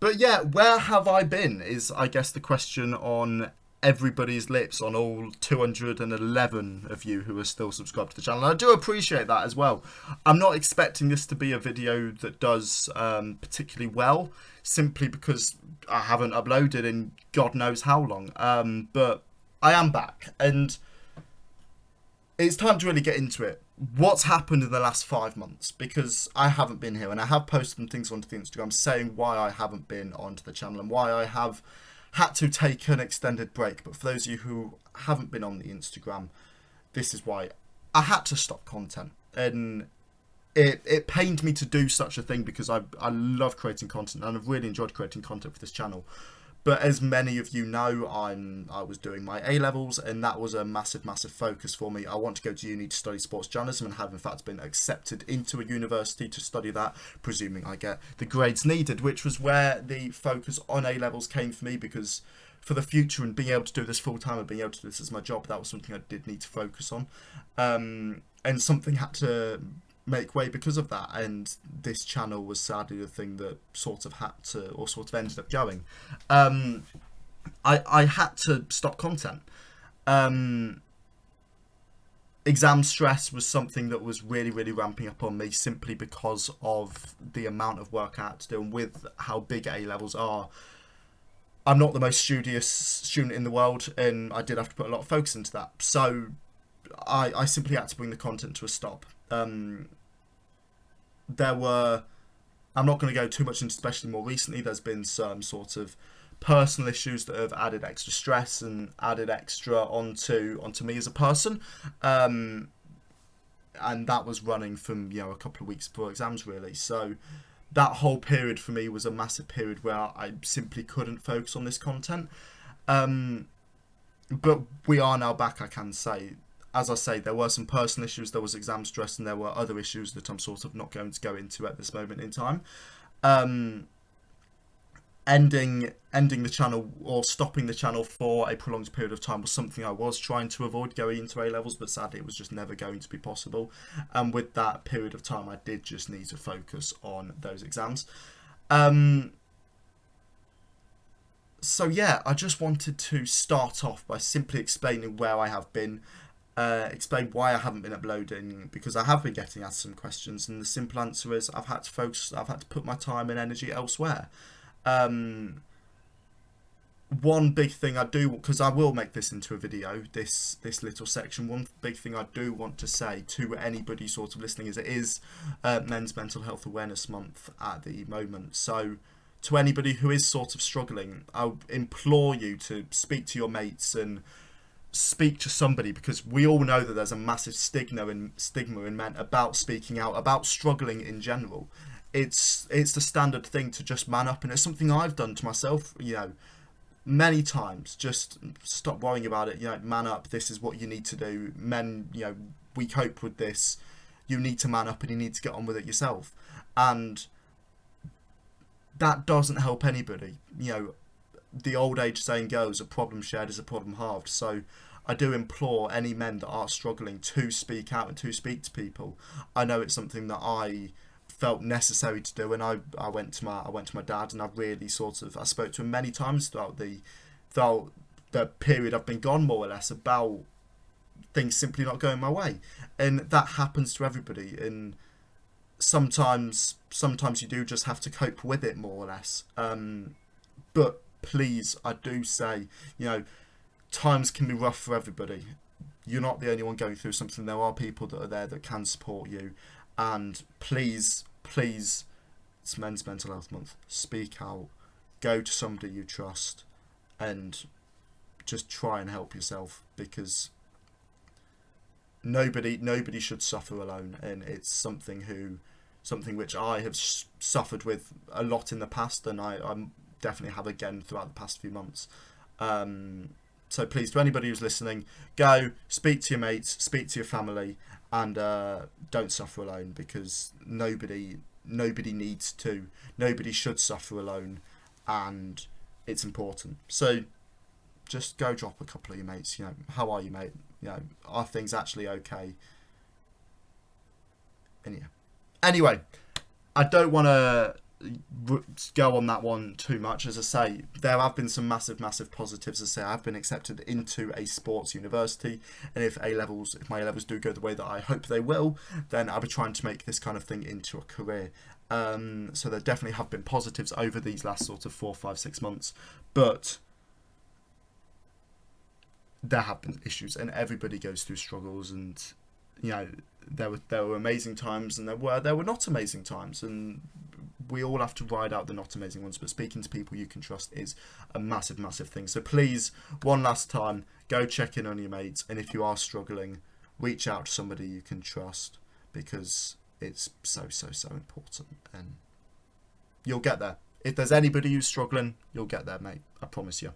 But yeah, where have I been is, I guess, the question on everybody's lips, on all 211 of you who are still subscribed to the channel. And I do appreciate that as well. I'm not expecting this to be a video that does particularly well, simply because I haven't uploaded in God knows how long. But I am back, and it's time to really get into it. What's happened in the last 5 months, because I haven't been here, and I have posted some things onto the Instagram saying why I haven't been onto the channel and why I have had to take an extended break. But for those of you who haven't been on the Instagram, this is why I had to stop content. And it pained me to do such a thing, because I love creating content, and I've really enjoyed creating content for this channel. But as many of you know, I was doing my A-levels, and that was a massive focus for me. I want to go to uni to study sports journalism, and have in fact been accepted into a university to study that, presuming I get the grades needed, which was where the focus on A-levels came for me, because for the future and being able to do this full time and being able to do this as my job, that was something I did need to focus on. And something had to make way because of that, and this channel was sadly the thing that sort of had to, or sort of ended up going. I had to stop content. Exam stress was something that was really ramping up on me, simply because of the amount of work I had to do, and with how big A-levels are, I'm not the most studious student in the world, and I did have to put a lot of focus into that. So I simply had to bring the content to a stop. There were, I'm not going to go too much into, especially more recently, there's been some sort of personal issues that have added extra stress and added extra onto me as a person. And that was running from, a couple of weeks before exams, really. So that whole period for me was a massive period where I simply couldn't focus on this content. But we are now back, I can say. As I say, there were some personal issues, there was exam stress, and there were other issues that I'm sort of not going to go into at this moment in time. Ending the channel, or stopping the channel for a prolonged period of time, was something I was trying to avoid going into A-levels, but sadly it was just never going to be possible. And with that period of time, I did just need to focus on those exams. So yeah, I just wanted to start off by simply explaining where I have been. Explain why I haven't been uploading, because I have been getting asked some questions, and the simple answer is I've had to put my time and energy elsewhere. One big thing I do, because I will make this into a video, this little section, one big thing I do want to say to anybody sort of listening is it is Men's Mental Health Awareness Month at the moment. So to anybody who is sort of struggling, I implore you to speak to your mates and speak to somebody, because we all know that there's a massive stigma in men about speaking out, about struggling in general. It's the standard thing to just man up, and it's something I've done to myself, many times. Just stop worrying about it, man up, this is what you need to do. Men, we cope with this, you need to man up and you need to get on with it yourself. And that doesn't help anybody. The old age saying goes, a problem shared is a problem halved. So I do implore any men that are struggling to speak out and to speak to people. I know it's something that I felt necessary to do, and I went to my dad, and I really I spoke to him many times throughout the period I've been gone, more or less, about things simply not going my way. And that happens to everybody, and sometimes you do just have to cope with it, more or less. But please, I do say, times can be rough for everybody. You're not the only one going through something. There are people that are there that can support you. And please, it's Men's Mental Health Month. Speak out. Go to somebody you trust and just try and help yourself, because nobody should suffer alone. And it's something which I have suffered with a lot in the past, and I'm definitely have again throughout the past few months. So please, to anybody who's listening, go speak to your mates, speak to your family, and don't suffer alone, because nobody needs to, nobody should suffer alone, and it's important. So just go drop a couple of your mates, how are you, mate? Are things actually okay? And yeah. Anyway, I don't want to go on that one too much. As I say, there have been some massive positives. As I say, I've been accepted into a sports university, and if my A-levels do go the way that I hope they will, then I'll be trying to make this kind of thing into a career. So there definitely have been positives over these last sort of 4, 5, 6 months, but there have been issues, and everybody goes through struggles, and there were amazing times, and there were not amazing times, and we all have to ride out the not amazing ones. But speaking to people you can trust is a massive thing. So please, one last time, go check in on your mates, and if you are struggling, reach out to somebody you can trust, because it's so important, and you'll get there. If there's anybody who's struggling, you'll get there, mate. I promise you.